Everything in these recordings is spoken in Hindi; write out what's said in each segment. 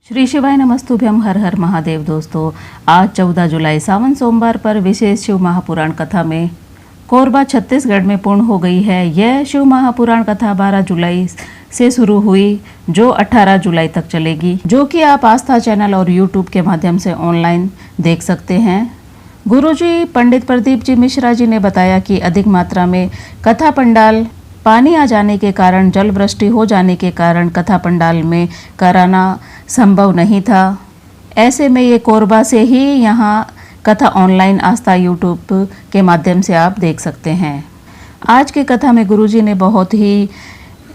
श्री शिवाय नमस्तुभ्यम। हर हर महादेव। दोस्तों, आज 14 जुलाई सावन सोमवार पर विशेष शिव महापुराण कथा में कोरबा छत्तीसगढ़ में पूर्ण हो गई है। यह शिव महापुराण कथा 12 जुलाई से शुरू हुई जो 18 जुलाई तक चलेगी, जो कि आप आस्था चैनल और यूट्यूब के माध्यम से ऑनलाइन देख सकते हैं। गुरुजी पंडित प्रदीप जी मिश्रा जी ने बताया कि अधिक मात्रा में कथा पंडाल पानी आ जाने के कारण, जल वृष्टि हो जाने के कारण कथा पंडाल में कराना संभव नहीं था। ऐसे में ये कोरबा से ही यहाँ कथा ऑनलाइन आस्था यूट्यूब के माध्यम से आप देख सकते हैं। आज की कथा में गुरुजी ने बहुत ही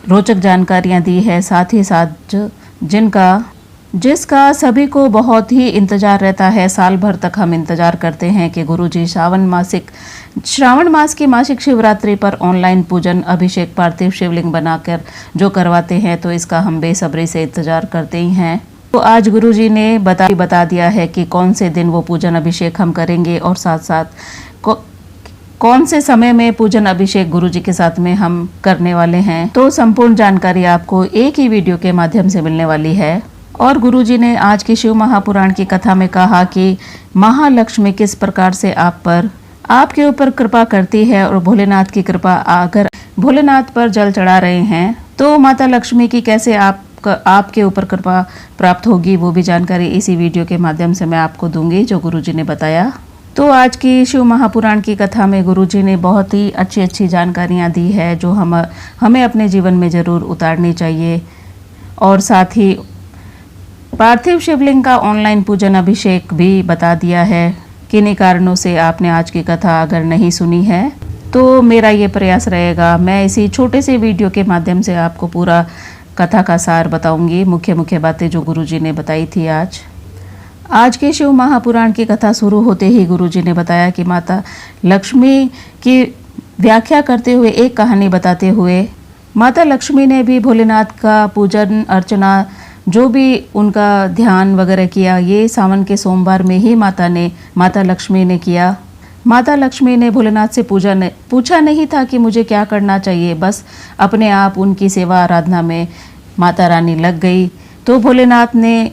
रोचक जानकारियाँ दी है, साथ ही साथ जिसका सभी को बहुत ही इंतजार रहता है। साल भर तक हम इंतजार करते हैं कि गुरुजी श्रावण मास की मासिक शिवरात्रि पर ऑनलाइन पूजन अभिषेक पार्थिव शिवलिंग बनाकर जो करवाते हैं, तो इसका हम बेसब्री से इंतजार करते ही हैं। तो आज गुरुजी ने बता दिया है कि कौन से दिन वो पूजन अभिषेक हम करेंगे और साथ साथ कौन से समय में पूजन अभिषेक गुरुजी के साथ में हम करने वाले हैं। तो संपूर्ण जानकारी आपको एक ही वीडियो के माध्यम से मिलने वाली है। और गुरुजी ने आज की शिव महापुराण की कथा में कहा कि महालक्ष्मी किस प्रकार से आपके ऊपर कृपा करती है, और भोलेनाथ की कृपा, अगर भोलेनाथ पर जल चढ़ा रहे हैं तो माता लक्ष्मी की कैसे आपके ऊपर कृपा प्राप्त होगी, वो भी जानकारी इसी वीडियो के माध्यम से मैं आपको दूंगी जो गुरुजी ने बताया। तो आज की शिव महापुराण की कथा में गुरुजी ने बहुत ही अच्छी जानकारियाँ दी है जो हमें अपने जीवन में ज़रूर उतारनी चाहिए। और साथ ही पार्थिव शिवलिंग का ऑनलाइन पूजन अभिषेक भी बता दिया है। किन्हीं कारणों से आपने आज की कथा अगर नहीं सुनी है तो मेरा ये प्रयास रहेगा, मैं इसी छोटे से वीडियो के माध्यम से आपको पूरा कथा का सार बताऊंगी, मुख्य बातें जो गुरुजी ने बताई थी। आज के शिव महापुराण की कथा शुरू होते ही गुरुजी ने बताया कि माता लक्ष्मी की व्याख्या करते हुए, एक कहानी बताते हुए, माता लक्ष्मी ने भी भोलेनाथ का पूजन अर्चना, जो भी उनका ध्यान वगैरह किया, ये सावन के सोमवार में ही माता लक्ष्मी ने किया। माता लक्ष्मी ने भोलेनाथ से पूछा नहीं था कि मुझे क्या करना चाहिए, बस अपने आप उनकी सेवा आराधना में माता रानी लग गई। तो भोलेनाथ ने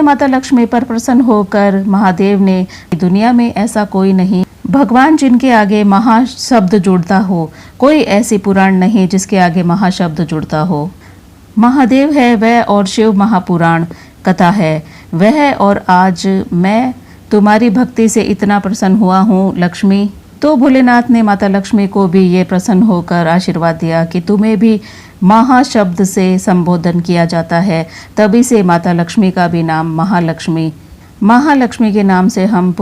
माता लक्ष्मी पर प्रसन्न होकर महादेव ने, दुनिया में ऐसा कोई नहीं, भगवान जिनके आगे महाशब्द जुड़ता हो, कोई ऐसी पुराण नहीं जिसके आगे महाशब्द जुड़ता हो। महादेव है वह, और शिव महापुराण कथा है वह, और आज मैं तुम्हारी भक्ति से इतना प्रसन्न हुआ हूँ लक्ष्मी। तो भोलेनाथ ने माता लक्ष्मी को भी ये प्रसन्न होकर आशीर्वाद दिया कि तुम्हें भी महाशब्द से संबोधन किया जाता है, तभी से माता लक्ष्मी का भी नाम महालक्ष्मी के नाम से हम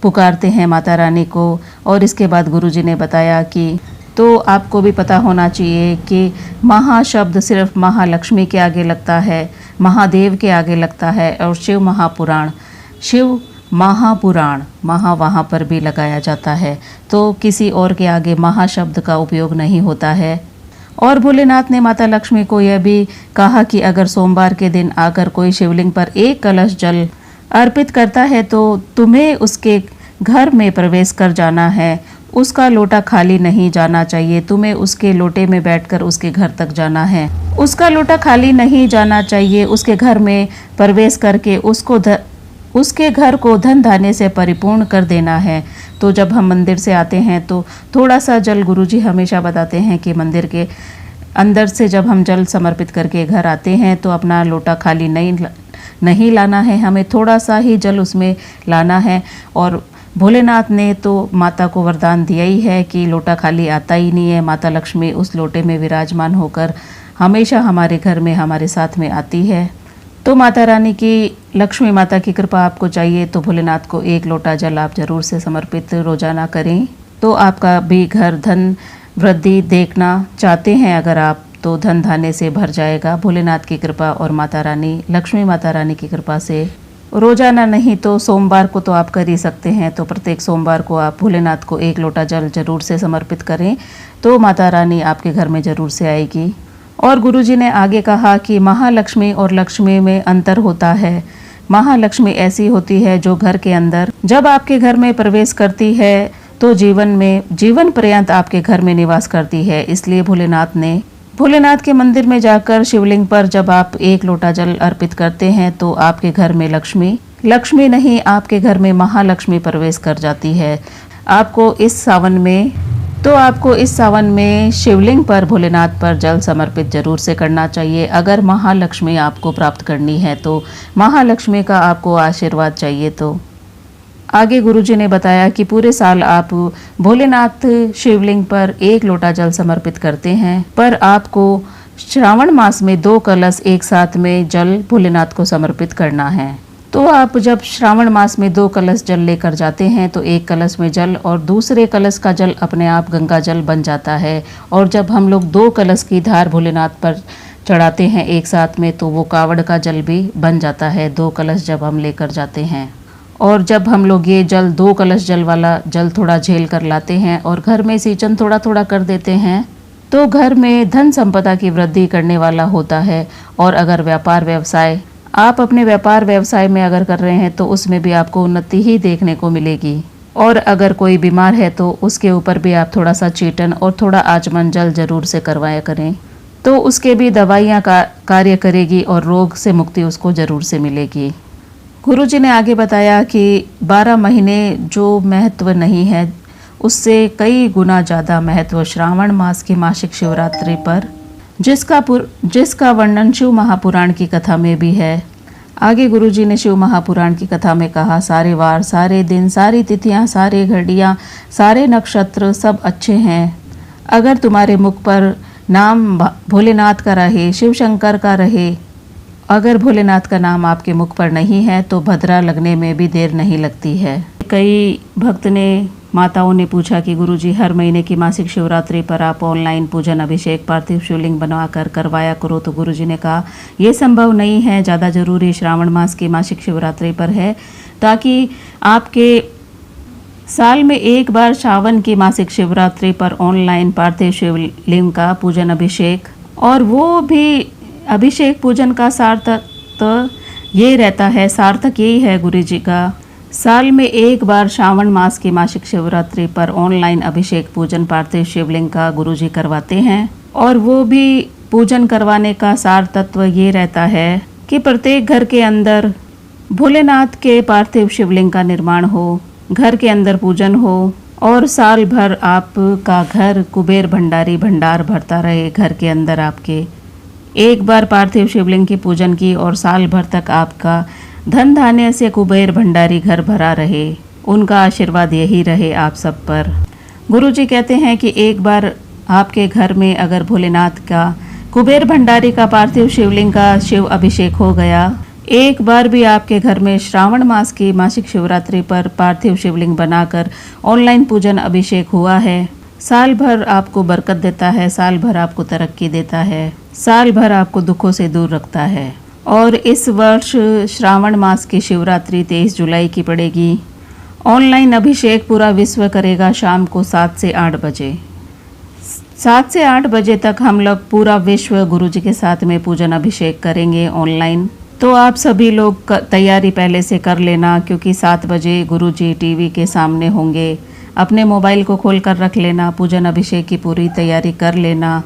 पुकारते हैं माता रानी को। और इसके बाद गुरुजी ने बताया कि तो आपको भी पता होना चाहिए कि महाशब्द सिर्फ महालक्ष्मी के आगे लगता है, महादेव के आगे लगता है, और शिव महापुराण वहाँ पर भी लगाया जाता है, तो किसी और के आगे महाशब्द का उपयोग नहीं होता है। और भोलेनाथ ने माता लक्ष्मी को यह भी कहा कि अगर सोमवार के दिन आकर कोई शिवलिंग पर एक कलश जल अर्पित करता है तो तुम्हें उसके घर में प्रवेश कर जाना है, उसका लोटा खाली नहीं जाना चाहिए, तुम्हें उसके लोटे में बैठकर उसके घर तक जाना है, उसका लोटा खाली नहीं जाना चाहिए, उसके घर में प्रवेश करके उसके घर को धन धान्य से परिपूर्ण कर देना है। तो जब हम मंदिर से आते हैं तो थोड़ा सा जल, गुरुजी हमेशा बताते हैं कि मंदिर के अंदर से जब हम जल समर्पित करके घर आते हैं तो अपना लोटा खाली नहीं लाना है, हमें थोड़ा सा ही जल उसमें लाना है। और भोलेनाथ ने तो माता को वरदान दिया ही है कि लोटा खाली आता ही नहीं है, माता लक्ष्मी उस लोटे में विराजमान होकर हमेशा हमारे घर में हमारे साथ में आती है। तो माता रानी की, लक्ष्मी माता की कृपा आपको चाहिए तो भोलेनाथ को एक लोटा जल आप जरूर से समर्पित रोजाना करें। तो आपका भी घर धन वृद्धि देखना चाहते हैं अगर आप, तो धन धान्य से भर जाएगा भोलेनाथ की कृपा और लक्ष्मी माता रानी की कृपा से। रोजाना नहीं तो सोमवार को तो आप कर ही सकते हैं, तो प्रत्येक सोमवार को आप भोलेनाथ को एक लोटा जल जरूर से समर्पित करें, तो माता रानी आपके घर में जरूर से आएगी। और गुरुजी ने आगे कहा कि महालक्ष्मी और लक्ष्मी में अंतर होता है। महालक्ष्मी ऐसी होती है जो घर के अंदर जब आपके घर में प्रवेश करती है तो जीवन पर्यंत आपके घर में निवास करती है। इसलिए भोलेनाथ ने भोलेनाथ के मंदिर में जाकर शिवलिंग पर जब आप 1 लोटा जल अर्पित करते हैं तो आपके घर में लक्ष्मी नहीं, आपके घर में महालक्ष्मी प्रवेश कर जाती है। आपको इस सावन में शिवलिंग पर भोलेनाथ पर जल समर्पित जरूर से करना चाहिए। अगर महालक्ष्मी आपको प्राप्त करनी है तो, महालक्ष्मी का आपको आशीर्वाद चाहिए तो। आगे गुरुजी ने बताया कि पूरे साल आप भोलेनाथ शिवलिंग पर 1 लोटा जल समर्पित करते हैं, पर आपको श्रावण मास में 2 कलश एक साथ में जल भोलेनाथ को समर्पित करना है। तो आप जब श्रावण मास में 2 कलश जल लेकर जाते हैं तो 1 कलश में जल और दूसरे कलश का जल अपने आप गंगा जल बन जाता है। और जब हम लोग 2 कलश की धार भोलेनाथ पर चढ़ाते हैं एक साथ में तो वो कावड़ का जल भी बन जाता है, 2 कलश जब हम लेकर जाते हैं। और जब हम लोग ये जल 2 कलश जल वाला जल थोड़ा झेल कर लाते हैं और घर में सिंचन थोड़ा थोड़ा कर देते हैं तो घर में धन संपदा की वृद्धि करने वाला होता है। और अगर आप अपने व्यापार व्यवसाय में अगर कर रहे हैं तो उसमें भी आपको उन्नति ही देखने को मिलेगी। और अगर कोई बीमार है तो उसके ऊपर भी आप थोड़ा सा चीटन और थोड़ा आचमन जल जरूर से करवाया करें, तो उसके भी दवाइयाँ कार्य करेगी और रोग से मुक्ति उसको जरूर से मिलेगी। गुरुजी ने आगे बताया कि 12 महीने जो महत्व नहीं है उससे कई गुना ज़्यादा महत्व श्रावण मास की मासिक शिवरात्रि पर, जिसका वर्णन शिव महापुराण की कथा में भी है। आगे गुरुजी ने शिव महापुराण की कथा में कहा, सारे वार, सारे दिन, सारी तिथियां, सारे घड़ियां, सारे नक्षत्र सब अच्छे हैं। अगर तुम्हारे मुख पर नाम भोलेनाथ का रहे, शिव शंकर का रहे, अगर भोलेनाथ का नाम आपके मुख पर नहीं है तो भद्रा लगने में भी देर नहीं लगती है। कई माताओं ने पूछा कि गुरुजी हर महीने की मासिक शिवरात्रि पर आप ऑनलाइन पूजन अभिषेक पार्थिव शिवलिंग बनवाकर करवाया करो। तो गुरुजी ने कहा ये संभव नहीं है, ज़्यादा जरूरी श्रावण मास की मासिक शिवरात्रि पर है, ताकि आपके साल में 1 बार श्रावण की मासिक शिवरात्रि पर ऑनलाइन पार्थिव शिवलिंग का पूजन अभिषेक, और वो भी अभिषेक पूजन का सार्थक ये रहता है, सार्थक यही है गुरुजी का, साल में 1 बार श्रावण मास की मासिक शिवरात्रि पर ऑनलाइन अभिषेक पूजन पार्थिव शिवलिंग का गुरुजी करवाते हैं। और वो भी पूजन करवाने का सार तत्व ये रहता है कि प्रत्येक घर के अंदर भोलेनाथ के पार्थिव शिवलिंग का निर्माण हो, घर के अंदर पूजन हो और साल भर आपका घर कुबेर भंडारी भंडार भरता रहे। घर के अंदर आपके 1 बार पार्थिव शिवलिंग की पूजन की और साल भर तक आपका धन धान्य से कुबेर भंडारी घर भरा रहे। उनका आशीर्वाद यही रहे आप सब पर। गुरुजी कहते हैं कि 1 बार आपके घर में अगर भोलेनाथ का कुबेर भंडारी का पार्थिव शिवलिंग का शिव अभिषेक हो गया, 1 बार भी आपके घर में श्रावण मास की मासिक शिवरात्रि पर पार्थिव शिवलिंग बनाकर ऑनलाइन पूजन अभिषेक हुआ है, साल भर आपको बरकत देता है, साल भर आपको तरक्की देता है, साल भर आपको दुखों से दूर रखता है। और इस वर्ष श्रावण मास की शिवरात्रि 23 जुलाई की पड़ेगी। ऑनलाइन अभिषेक पूरा विश्व करेगा शाम को 7 से 8 बजे। 7 से 8 बजे तक हम लोग पूरा विश्व गुरुजी के साथ में पूजन अभिषेक करेंगे ऑनलाइन। तो आप सभी लोग तैयारी पहले से कर लेना, क्योंकि 7 बजे गुरुजी टीवी के सामने होंगे। अपने मोबाइल को खोल कर रख लेना, पूजन अभिषेक की पूरी तैयारी कर लेना।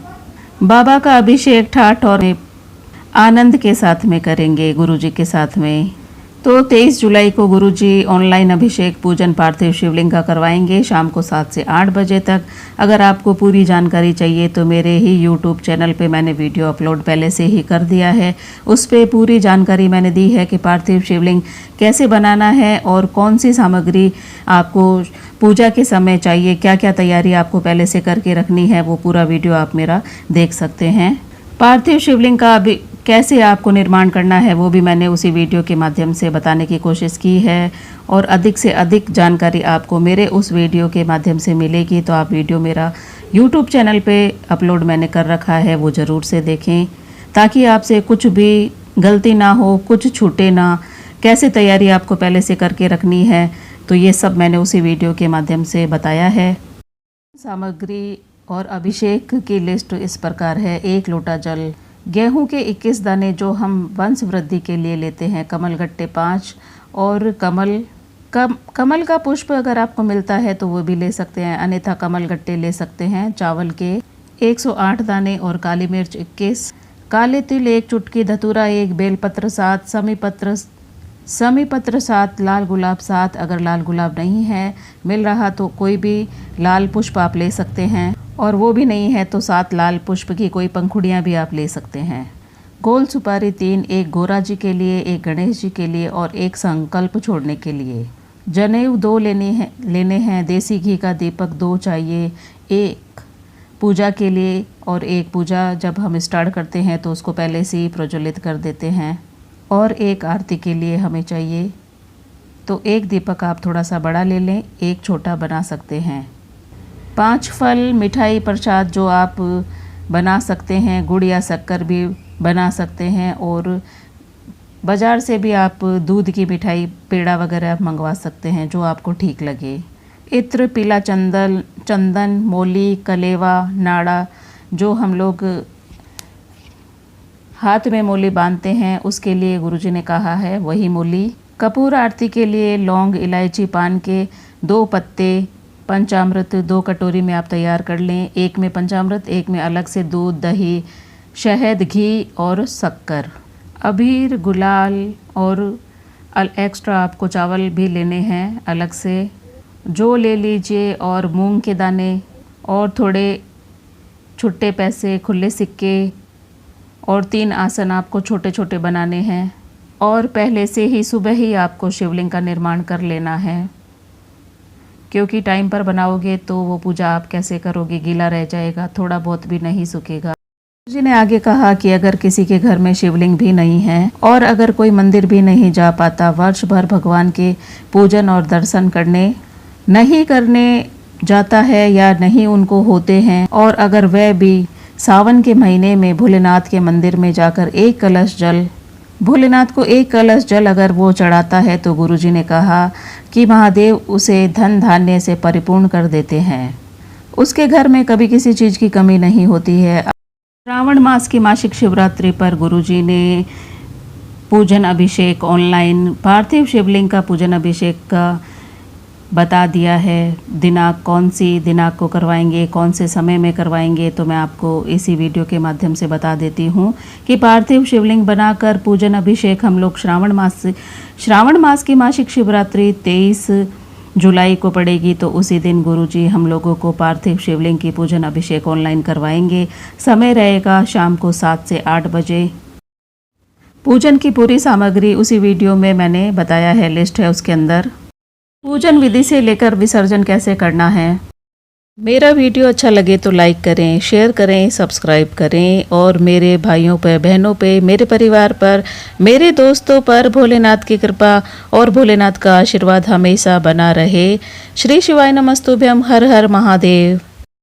बाबा का अभिषेक ठाठ और आनंद के साथ में करेंगे गुरुजी के साथ में। तो 23 जुलाई को गुरुजी ऑनलाइन अभिषेक पूजन पार्थिव शिवलिंग का करवाएंगे शाम को 7 से 8 बजे तक। अगर आपको पूरी जानकारी चाहिए तो मेरे ही यूट्यूब चैनल पे मैंने वीडियो अपलोड पहले से ही कर दिया है। उस पर पूरी जानकारी मैंने दी है कि पार्थिव शिवलिंग कैसे बनाना है और कौन सी सामग्री आपको पूजा के समय चाहिए, क्या क्या तैयारी आपको पहले से करके रखनी है, वो पूरा वीडियो आप मेरा देख सकते हैं। पार्थिव शिवलिंग का अभी कैसे आपको निर्माण करना है वो भी मैंने उसी वीडियो के माध्यम से बताने की कोशिश की है, और अधिक से अधिक जानकारी आपको मेरे उस वीडियो के माध्यम से मिलेगी। तो आप वीडियो मेरा यूट्यूब चैनल पे अपलोड मैंने कर रखा है, वो ज़रूर से देखें, ताकि आपसे कुछ भी गलती ना हो, कुछ छूटे ना, कैसे तैयारी आपको पहले से करके रखनी है, तो ये सब मैंने उसी वीडियो के माध्यम से बताया है। सामग्री और अभिषेक की लिस्ट इस प्रकार है। 1 लोटा जल, गेहूं के 21 दाने जो हम वंश वृद्धि के लिए लेते हैं, कमल गट्टे 5 और कमल का पुष्प अगर आपको मिलता है तो वो भी ले सकते हैं, अन्यथा कमल गट्टे ले सकते हैं। चावल के 108 दाने और काली मिर्च 21, काले तिल 1 चुटकी, धतूरा 1, बेलपत्र 7, समीपत्र 7, लाल गुलाब 7। अगर लाल गुलाब नहीं है मिल रहा तो कोई भी लाल पुष्प आप ले सकते हैं, और वो भी नहीं है तो 7 लाल पुष्प की कोई पंखुड़ियाँ भी आप ले सकते हैं। गोल सुपारी 3, 1 गोरा जी के लिए, 1 गणेश जी के लिए और 1 संकल्प छोड़ने के लिए। जनेऊ 2 लेने हैं। देसी घी का दीपक 2 चाहिए, 1 पूजा के लिए और 1 पूजा जब हम स्टार्ट करते हैं तो उसको पहले से ही प्रज्वलित कर देते हैं, और 1 आरती के लिए हमें चाहिए। तो 1 दीपक आप थोड़ा सा बड़ा ले लें, 1 छोटा बना सकते हैं। 5 फल मिठाई प्रसाद जो आप बना सकते हैं, गुड़ या शक्कर भी बना सकते हैं, और बाज़ार से भी आप दूध की मिठाई पेड़ा वगैरह मंगवा सकते हैं जो आपको ठीक लगे। इत्र, पीला चंदन, मोली, कलेवा, नाड़ा जो हम लोग हाथ में मोली बांधते हैं उसके लिए गुरुजी ने कहा है वही मोली। कपूर आरती के लिए लौंग, इलायची, पान के 2 पत्ते, पंचामृत 2 कटोरी में आप तैयार कर लें। 1 में पंचामृत, 1 में अलग से दूध, दही, शहद, घी और शक्कर। अबीर, गुलाल और एक्स्ट्रा आपको चावल भी लेने हैं अलग से, जो ले लीजिए, और मूंग के दाने और थोड़े छुट्टे पैसे, खुले सिक्के, और 3 आसन आपको छोटे छोटे बनाने हैं। और पहले से ही सुबह ही आपको शिवलिंग का निर्माण कर लेना है, क्योंकि टाइम पर बनाओगे तो वो पूजा आप कैसे करोगे, गीला रह जाएगा, थोड़ा बहुत भी नहीं सूखेगा। जी ने आगे कहा कि अगर किसी के घर में शिवलिंग भी नहीं है और अगर कोई मंदिर भी नहीं जा पाता, वर्ष भर भगवान के पूजन और दर्शन नहीं करने जाता है या नहीं उनको होते हैं, और अगर वह भी सावन के महीने में भोलेनाथ के मंदिर में जाकर 1 कलश जल, भोलेनाथ को 1 कलश जल अगर वो चढ़ाता है तो गुरुजी ने कहा कि महादेव उसे धन धान्य से परिपूर्ण कर देते हैं। उसके घर में कभी किसी चीज़ की कमी नहीं होती है। श्रावण मास की मासिक शिवरात्रि पर गुरुजी ने पूजन अभिषेक ऑनलाइन पार्थिव शिवलिंग का पूजन अभिषेक का बता दिया है। दिनांक कौन सी दिनांक को करवाएंगे, कौन से समय में करवाएंगे, तो मैं आपको इसी वीडियो के माध्यम से बता देती हूँ कि पार्थिव शिवलिंग बनाकर पूजन अभिषेक हम लोग श्रावण मास की मासिक शिवरात्रि 23 जुलाई को पड़ेगी, तो उसी दिन गुरुजी हम लोगों को पार्थिव शिवलिंग की पूजन अभिषेक ऑनलाइन करवाएंगे। समय रहेगा शाम को 7 से 8 बजे। पूजन की पूरी सामग्री उसी वीडियो में मैंने बताया है, लिस्ट है उसके अंदर। पूजन विधि से लेकर विसर्जन कैसे करना है। मेरा वीडियो अच्छा लगे तो लाइक करें, शेयर करें, सब्सक्राइब करें, और मेरे भाइयों पर, बहनों पे, मेरे परिवार पर, मेरे दोस्तों पर भोलेनाथ की कृपा और भोलेनाथ का आशीर्वाद हमेशा बना रहे। श्री शिवाय नमस्तुभ्यम। हर हर महादेव।